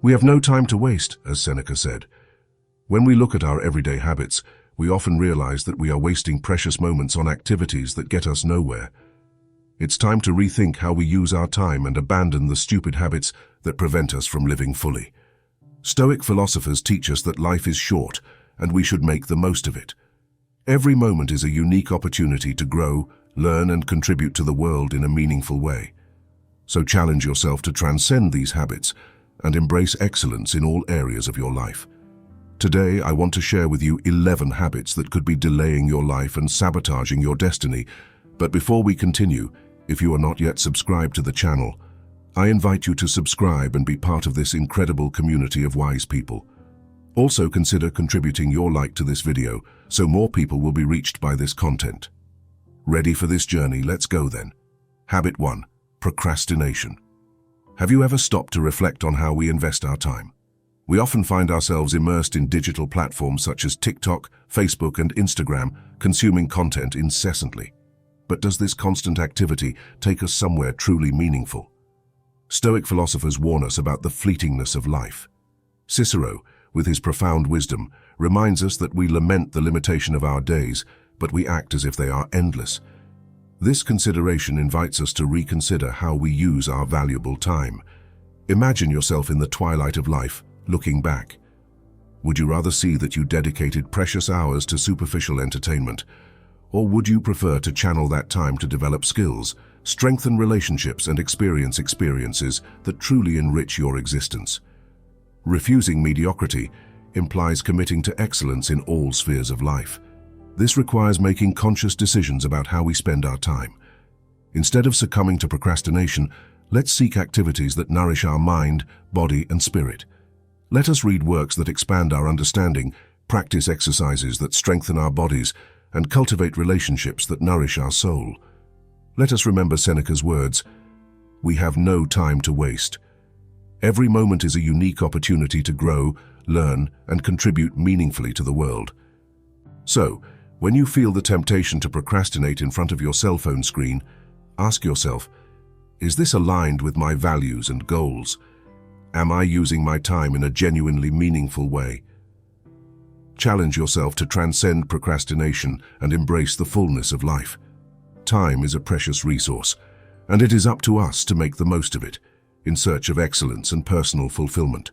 We have no time to waste, as Seneca said. When we look at our everyday habits, we often realize that we are wasting precious moments on activities that get us nowhere. It's time to rethink how we use our time and abandon the stupid habits that prevent us from living fully. Stoic philosophers teach us that life is short and we should make the most of it. Every moment is a unique opportunity to grow, learn, and contribute to the world in a meaningful way. So challenge yourself to transcend these habits and embrace excellence in all areas of your life. Today, I want to share with you 11 habits that could be delaying your life and sabotaging your destiny. But before we continue, if you are not yet subscribed to the channel, I invite you to subscribe and be part of this incredible community of wise people. Also consider contributing your like to this video so more people will be reached by this content. Ready for this journey? Let's go then. Habit 1. Procrastination. Have you ever stopped to reflect on how we invest our time? We often find ourselves immersed in digital platforms such as TikTok, Facebook, and Instagram, consuming content incessantly. But does this constant activity take us somewhere truly meaningful? Stoic philosophers warn us about the fleetingness of life. Cicero, with his profound wisdom, reminds us that we lament the limitation of our days, but we act as if they are endless. This consideration invites us to reconsider how we use our valuable time. Imagine yourself in the twilight of life, looking back. Would you rather see that you dedicated precious hours to superficial entertainment, or would you prefer to channel that time to develop skills, strengthen relationships, and experience experiences that truly enrich your existence? Refusing mediocrity implies committing to excellence in all spheres of life. This requires making conscious decisions about how we spend our time. Instead of succumbing to procrastination, let's seek activities that nourish our mind, body, and spirit. Let us read works that expand our understanding, practice exercises that strengthen our bodies, and cultivate relationships that nourish our soul. Let us remember Seneca's words, "We have no time to waste." Every moment is a unique opportunity to grow, learn, and contribute meaningfully to the world. So, when you feel the temptation to procrastinate in front of your cell phone screen, ask yourself, is this aligned with my values and goals? Am I using my time in a genuinely meaningful way? Challenge yourself to transcend procrastination and embrace the fullness of life. Time is a precious resource, and it is up to us to make the most of it, in search of excellence and personal fulfillment.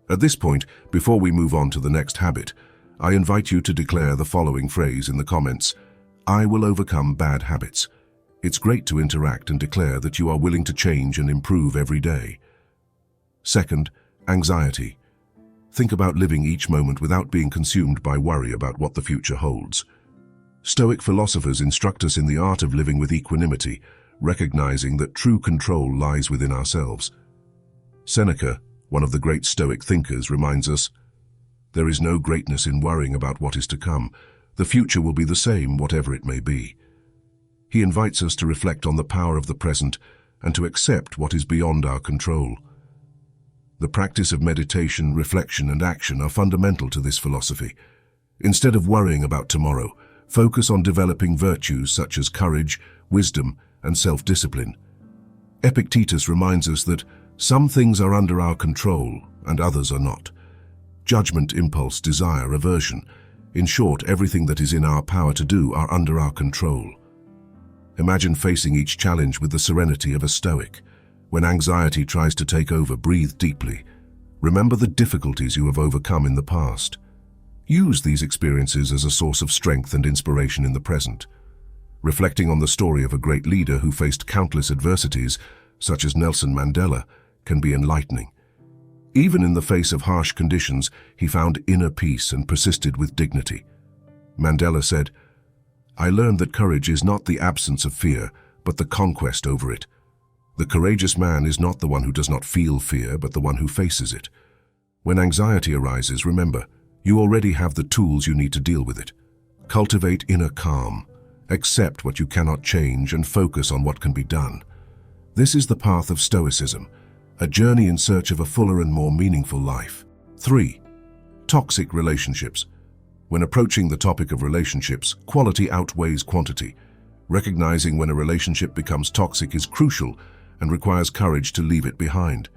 At this point, before we move on to the next habit, I invite you to declare the following phrase in the comments: I will overcome bad habits. It's great to interact and declare that you are willing to change and improve every day. Second, anxiety. Think about living each moment without being consumed by worry about what the future holds. Stoic philosophers instruct us in the art of living with equanimity, recognizing that true control lies within ourselves. Seneca, one of the great Stoic thinkers, reminds us, there is no greatness in worrying about what is to come. The future will be the same, whatever it may be. He invites us to reflect on the power of the present and to accept what is beyond our control. The practice of meditation, reflection, and action are fundamental to this philosophy. Instead of worrying about tomorrow, focus on developing virtues such as courage, wisdom, and self-discipline. Epictetus reminds us that some things are under our control and others are not. Judgment, impulse, desire, aversion. In short, everything that is in our power to do are under our control. Imagine facing each challenge with the serenity of a Stoic. When anxiety tries to take over, breathe deeply. Remember the difficulties you have overcome in the past. Use these experiences as a source of strength and inspiration in the present. Reflecting on the story of a great leader who faced countless adversities, such as Nelson Mandela, can be enlightening. Even in the face of harsh conditions, he found inner peace and persisted with dignity. Mandela said, "I learned that courage is not the absence of fear, but the conquest over it. The courageous man is not the one who does not feel fear, but the one who faces it." When anxiety arises, remember, you already have the tools you need to deal with it. Cultivate inner calm. Accept what you cannot change and focus on what can be done. This is the path of Stoicism, a journey in search of a fuller and more meaningful life. 3. Toxic relationships. When approaching the topic of relationships, quality outweighs quantity. Recognizing when a relationship becomes toxic is crucial and requires courage to leave it behind.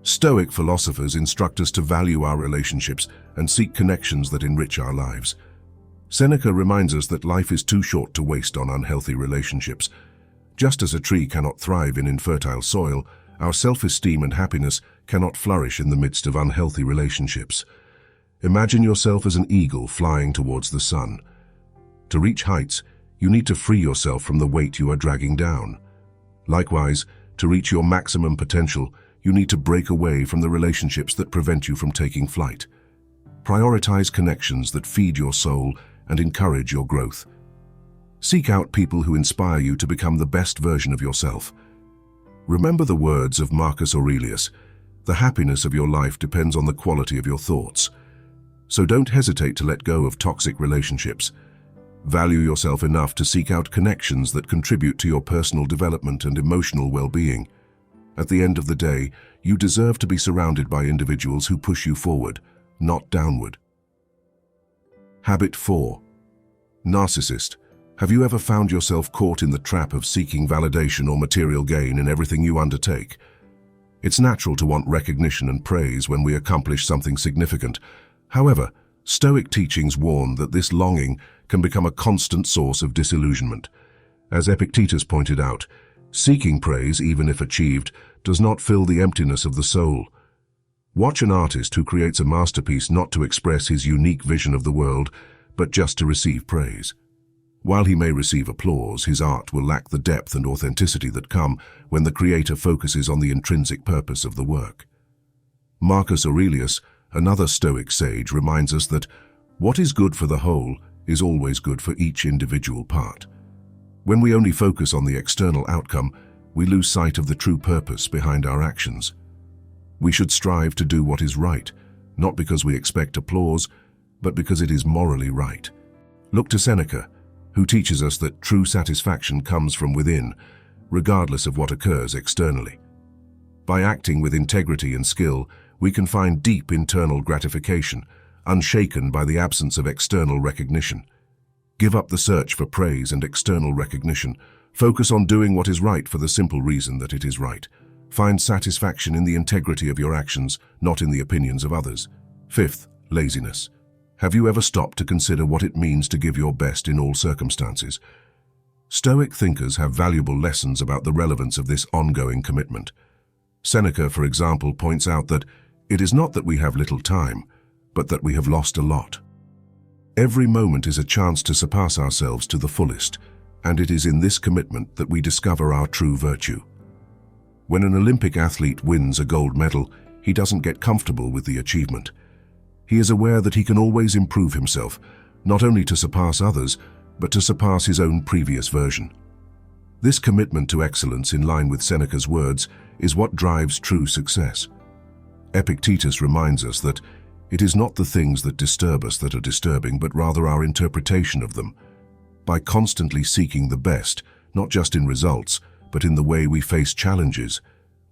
Stoic philosophers instruct us to value our relationships and seek connections that enrich our lives. Seneca reminds us that life is too short to waste on unhealthy relationships. Just as a tree cannot thrive in infertile soil, our self-esteem and happiness cannot flourish in the midst of unhealthy relationships. Imagine yourself as an eagle flying towards the sun. To reach heights, you need to free yourself from the weight you are dragging down. Likewise, to reach your maximum potential, you need to break away from the relationships that prevent you from taking flight. Prioritize connections that feed your soul and encourage your growth. Seek out people who inspire you to become the best version of yourself. Remember the words of Marcus Aurelius, "The happiness of your life depends on the quality of your thoughts." So don't hesitate to let go of toxic relationships. Value yourself enough to seek out connections that contribute to your personal development and emotional well-being. At the end of the day, you deserve to be surrounded by individuals who push you forward, not downward. Habit 4. Narcissist. Have you ever found yourself caught in the trap of seeking validation or material gain in everything you undertake? It's natural to want recognition and praise when we accomplish something significant. However, Stoic teachings warn that this longing can become a constant source of disillusionment. As Epictetus pointed out, seeking praise, even if achieved, does not fill the emptiness of the soul. Watch an artist who creates a masterpiece not to express his unique vision of the world, but just to receive praise. While he may receive applause, his art will lack the depth and authenticity that come when the creator focuses on the intrinsic purpose of the work. Marcus Aurelius, another Stoic sage, reminds us that what is good for the whole is always good for each individual part. When we only focus on the external outcome, we lose sight of the true purpose behind our actions. We should strive to do what is right, not because we expect applause, but because it is morally right. Look to Seneca, who teaches us that true satisfaction comes from within, regardless of what occurs externally. By acting with integrity and skill, we can find deep internal gratification, unshaken by the absence of external recognition. Give up the search for praise and external recognition. Focus on doing what is right for the simple reason that it is right. Find satisfaction in the integrity of your actions, not in the opinions of others. 5th, laziness. Have you ever stopped to consider what it means to give your best in all circumstances? Stoic thinkers have valuable lessons about the relevance of this ongoing commitment. Seneca, for example, points out that it is not that we have little time, but that we have lost a lot. Every moment is a chance to surpass ourselves to the fullest, and it is in this commitment that we discover our true virtue. When an Olympic athlete wins a gold medal, he doesn't get comfortable with the achievement. He is aware that he can always improve himself, not only to surpass others, but to surpass his own previous version. This commitment to excellence, in line with Seneca's words, is what drives true success. Epictetus reminds us that it is not the things that disturb us that are disturbing, but rather our interpretation of them. By constantly seeking the best, not just in results, but in the way we face challenges,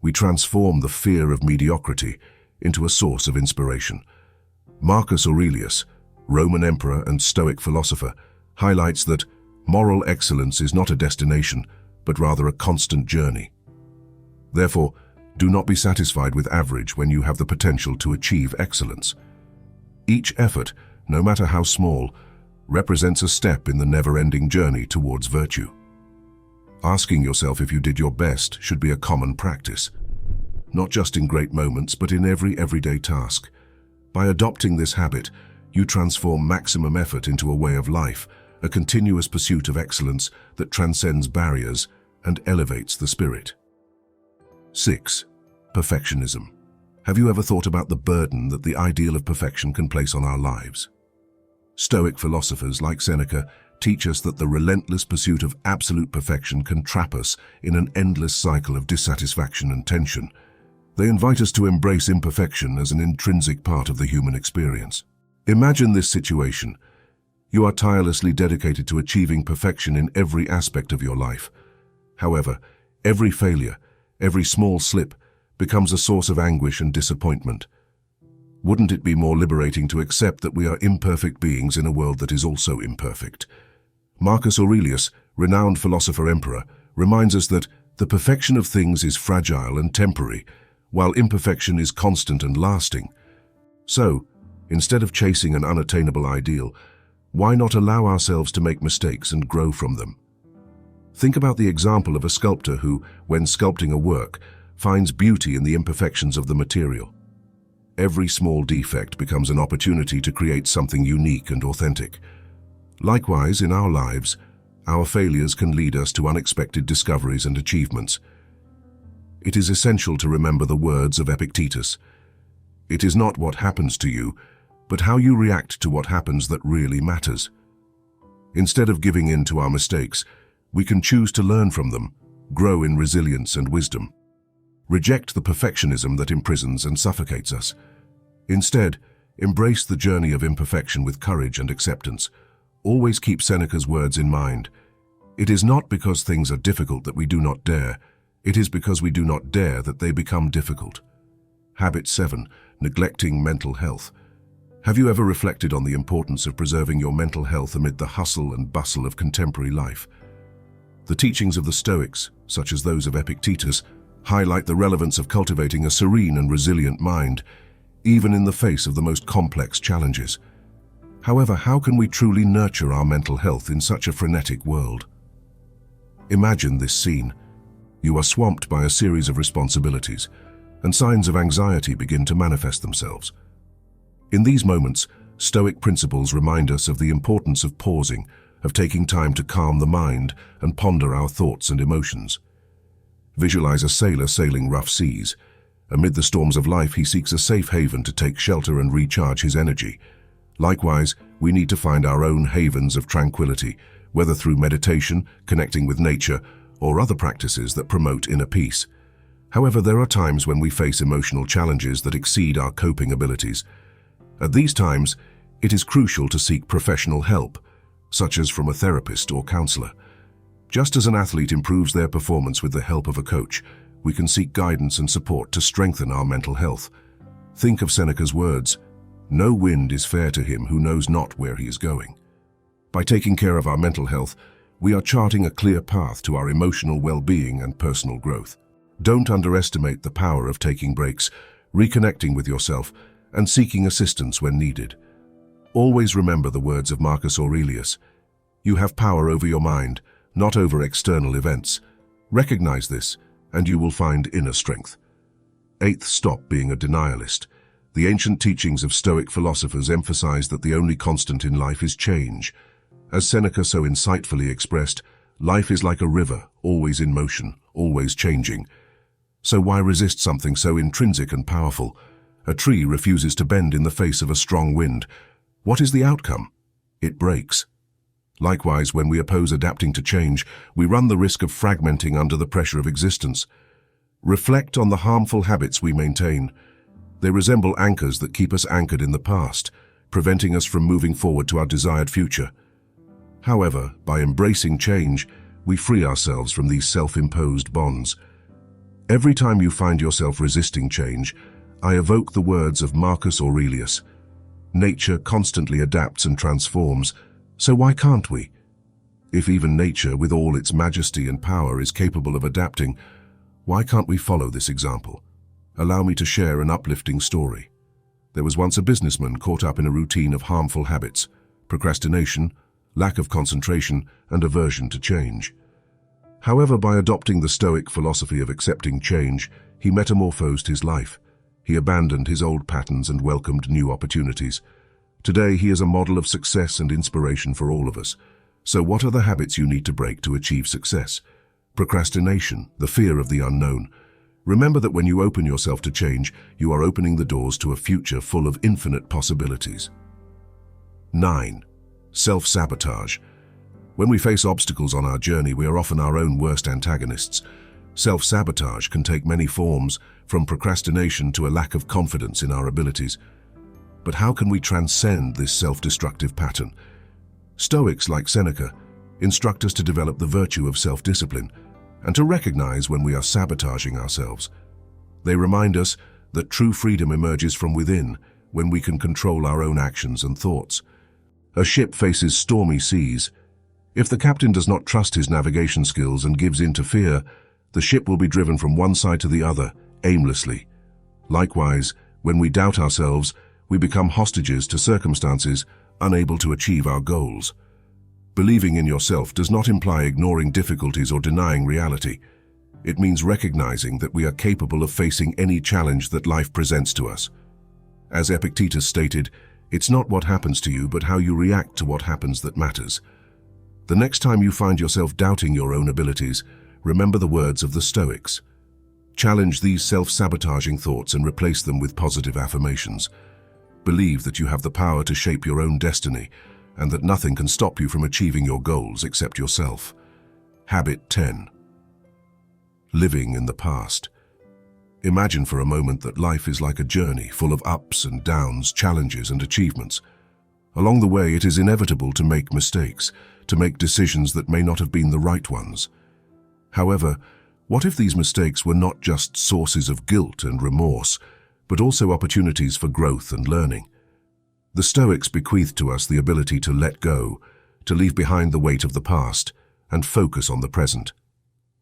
we transform the fear of mediocrity into a source of inspiration. Marcus Aurelius, Roman emperor and Stoic philosopher, highlights that moral excellence is not a destination, but rather a constant journey. Therefore, do not be satisfied with average when you have the potential to achieve excellence. Each effort, no matter how small, represents a step in the never-ending journey towards virtue. Asking yourself if you did your best should be a common practice, not just in great moments, but in every everyday task. By adopting this habit, you transform maximum effort into a way of life, a continuous pursuit of excellence that transcends barriers and elevates the spirit. 6. Perfectionism. Have you ever thought about the burden that the ideal of perfection can place on our lives? Stoic philosophers like Seneca teach us that the relentless pursuit of absolute perfection can trap us in an endless cycle of dissatisfaction and tension. They invite us to embrace imperfection as an intrinsic part of the human experience. Imagine this situation. You are tirelessly dedicated to achieving perfection in every aspect of your life. However, every failure, every small slip, becomes a source of anguish and disappointment. Wouldn't it be more liberating to accept that we are imperfect beings in a world that is also imperfect? Marcus Aurelius, renowned philosopher-emperor, reminds us that the perfection of things is fragile and temporary, while imperfection is constant and lasting. So, instead of chasing an unattainable ideal, why not allow ourselves to make mistakes and grow from them? Think about the example of a sculptor who, when sculpting a work, finds beauty in the imperfections of the material. Every small defect becomes an opportunity to create something unique and authentic. Likewise, in our lives, our failures can lead us to unexpected discoveries and achievements. It is essential to remember the words of Epictetus. It is not what happens to you, but how you react to what happens that really matters. Instead of giving in to our mistakes, we can choose to learn from them, grow in resilience and wisdom. Reject the perfectionism that imprisons and suffocates us. Instead, embrace the journey of imperfection with courage and acceptance. Always keep Seneca's words in mind. It is not because things are difficult that we do not dare. It is because we do not dare that they become difficult. Habit 7. Neglecting mental health. Have you ever reflected on the importance of preserving your mental health amid the hustle and bustle of contemporary life? The teachings of the Stoics, such as those of Epictetus, highlight the relevance of cultivating a serene and resilient mind, even in the face of the most complex challenges. However, how can we truly nurture our mental health in such a frenetic world? Imagine this scene. You are swamped by a series of responsibilities, and signs of anxiety begin to manifest themselves. In these moments, Stoic principles remind us of the importance of pausing, of taking time to calm the mind and ponder our thoughts and emotions. Visualize a sailor sailing rough seas. Amid the storms of life, he seeks a safe haven to take shelter and recharge his energy. Likewise, we need to find our own havens of tranquility, whether through meditation, connecting with nature, or other practices that promote inner peace. However, there are times when we face emotional challenges that exceed our coping abilities. At these times, it is crucial to seek professional help, such as from a therapist or counselor. Just as an athlete improves their performance with the help of a coach, we can seek guidance and support to strengthen our mental health. Think of Seneca's words, "No wind is fair to him who knows not where he is going." By taking care of our mental health, we are charting a clear path to our emotional well-being and personal growth. Don't underestimate the power of taking breaks, reconnecting with yourself, and seeking assistance when needed. Always remember the words of Marcus Aurelius. You have power over your mind, not over external events. Recognize this, and you will find inner strength. 8th, stop being a denialist. The ancient teachings of Stoic philosophers emphasize that the only constant in life is change. As Seneca so insightfully expressed, life is like a river, always in motion, always changing. So why resist something so intrinsic and powerful? A tree refuses to bend in the face of a strong wind. What is the outcome? It breaks. Likewise, when we oppose adapting to change, we run the risk of fragmenting under the pressure of existence. Reflect on the harmful habits we maintain. They resemble anchors that keep us anchored in the past, preventing us from moving forward to our desired future. However, by embracing change, we free ourselves from these self-imposed bonds. Every time you find yourself resisting change, I evoke the words of Marcus Aurelius. Nature constantly adapts and transforms, so why can't we? If even nature, with all its majesty and power, is capable of adapting, why can't we follow this example? Allow me to share an uplifting story. There was once a businessman caught up in a routine of harmful habits, procrastination, lack of concentration, and aversion to change. However, by adopting the Stoic philosophy of accepting change, he metamorphosed his life. He abandoned his old patterns and welcomed new opportunities. Today, he is a model of success and inspiration for all of us. So what are the habits you need to break to achieve success? Procrastination, the fear of the unknown. Remember that when you open yourself to change, you are opening the doors to a future full of infinite possibilities. 9. Self-sabotage. When we face obstacles on our journey, we are often our own worst antagonists. Self-sabotage can take many forms, from procrastination to a lack of confidence in our abilities. But how can we transcend this self-destructive pattern? Stoics like Seneca instruct us to develop the virtue of self-discipline and to recognize when we are sabotaging ourselves. They remind us that true freedom emerges from within when we can control our own actions and thoughts. A ship faces stormy seas. If the captain does not trust his navigation skills and gives in to fear, the ship will be driven from one side to the other, aimlessly, Likewise, when we doubt ourselves, we become hostages to circumstances, unable to achieve our goals. Believing in yourself does not imply ignoring difficulties or denying reality. It means recognizing that we are capable of facing any challenge that life presents to us. As Epictetus stated, it's not what happens to you, but how you react to what happens that matters. The next time you find yourself doubting your own abilities, remember the words of the Stoics. Challenge these self-sabotaging thoughts and replace them with positive affirmations. Believe that you have the power to shape your own destiny and that nothing can stop you from achieving your goals except yourself. Habit 10. Living in the past. Imagine for a moment that life is like a journey full of ups and downs, challenges and achievements. Along the way, it is inevitable to make mistakes, to make decisions that may not have been the right ones. However, what if these mistakes were not just sources of guilt and remorse, but also opportunities for growth and learning? The Stoics bequeath to us the ability to let go, to leave behind the weight of the past, and focus on the present.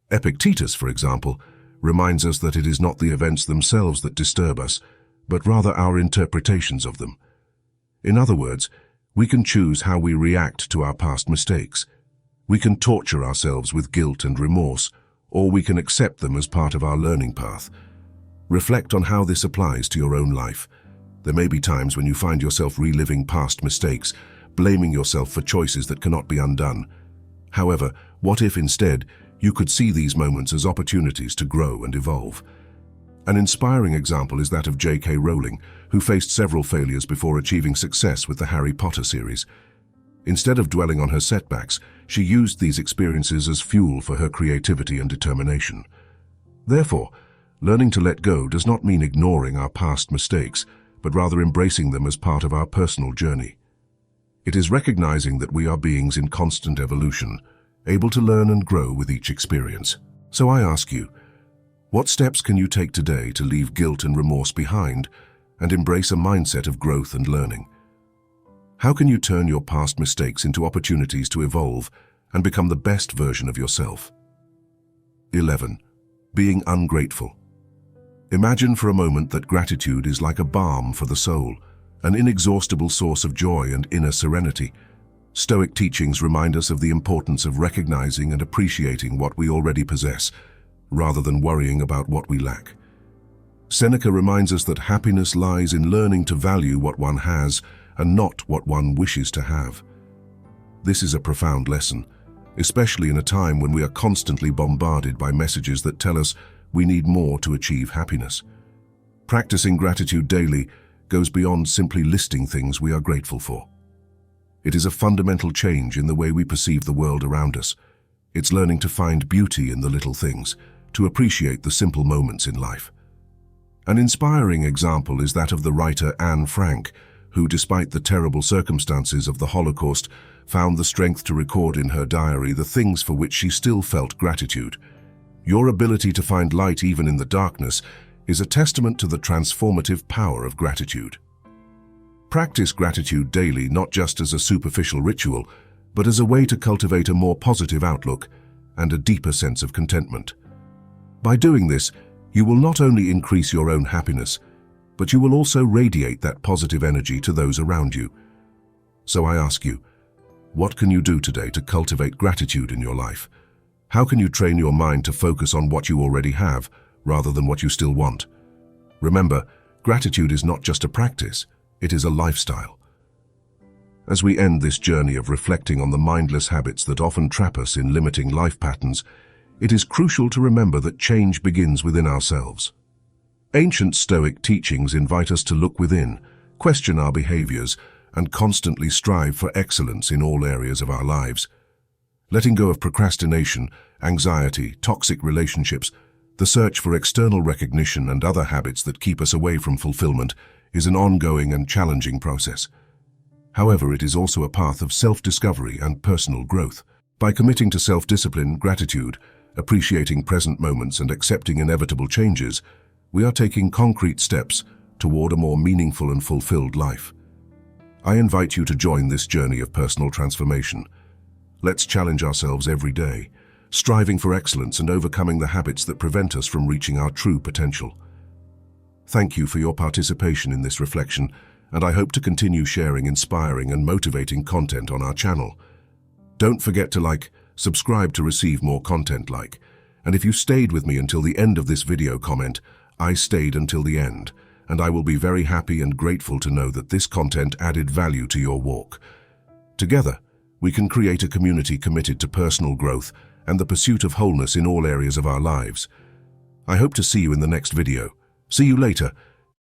Epictetus, for example, reminds us that it is not the events themselves that disturb us, but rather our interpretations of them. In other words, we can choose how we react to our past mistakes. We can torture ourselves with guilt and remorse, or we can accept them as part of our learning path. Reflect on how this applies to your own life. There may be times when you find yourself reliving past mistakes, blaming yourself for choices that cannot be undone. However, what if instead you could see these moments as opportunities to grow and evolve? An inspiring example is that of J.K. Rowling, who faced several failures before achieving success with the Harry Potter series. Instead of dwelling on her setbacks, she used these experiences as fuel for her creativity and determination. Therefore, learning to let go does not mean ignoring our past mistakes, but rather embracing them as part of our personal journey. It is recognizing that we are beings in constant evolution, able to learn and grow with each experience. So I ask you, what steps can you take today to leave guilt and remorse behind and embrace a mindset of growth and learning? How can you turn your past mistakes into opportunities to evolve and become the best version of yourself? 11. Being ungrateful. Imagine for a moment that gratitude is like a balm for the soul, an inexhaustible source of joy and inner serenity. Stoic teachings remind us of the importance of recognizing and appreciating what we already possess, rather than worrying about what we lack. Seneca reminds us that happiness lies in learning to value what one has and not what one wishes to have. This is a profound lesson, especially in a time when we are constantly bombarded by messages that tell us we need more to achieve happiness. Practicing gratitude daily goes beyond simply listing things we are grateful for. It is a fundamental change in the way we perceive the world around us. It's learning to find beauty in the little things, to appreciate the simple moments in life. An inspiring example is that of the writer Anne Frank, who, despite the terrible circumstances of the Holocaust, found the strength to record in her diary the things for which she still felt gratitude. Your ability to find light even in the darkness is a testament to the transformative power of gratitude. Practice gratitude daily, not just as a superficial ritual, but as a way to cultivate a more positive outlook and a deeper sense of contentment. By doing this, you will not only increase your own happiness, but you will also radiate that positive energy to those around you. So I ask you, what can you do today to cultivate gratitude in your life? How can you train your mind to focus on what you already have, rather than what you still want? Remember, gratitude is not just a practice, it is a lifestyle. As we end this journey of reflecting on the mindless habits that often trap us in limiting life patterns, it is crucial to remember that change begins within ourselves. Ancient Stoic teachings invite us to look within, question our behaviors, and constantly strive for excellence in all areas of our lives. Letting go of procrastination, anxiety, toxic relationships, the search for external recognition and other habits that keep us away from fulfillment is an ongoing and challenging process. However, it is also a path of self-discovery and personal growth. By committing to self-discipline, gratitude, appreciating present moments, and accepting inevitable changes, we are taking concrete steps toward a more meaningful and fulfilled life. I invite you to join this journey of personal transformation. Let's challenge ourselves every day, striving for excellence and overcoming the habits that prevent us from reaching our true potential. Thank you for your participation in this reflection, and I hope to continue sharing inspiring and motivating content on our channel. Don't forget to subscribe to receive more content and if you stayed with me until the end of this video, comment, "I stayed until the end," and I will be very happy and grateful to know that this content added value to your walk. Together, we can create a community committed to personal growth and the pursuit of wholeness in all areas of our lives. I hope to see you in the next video. See you later.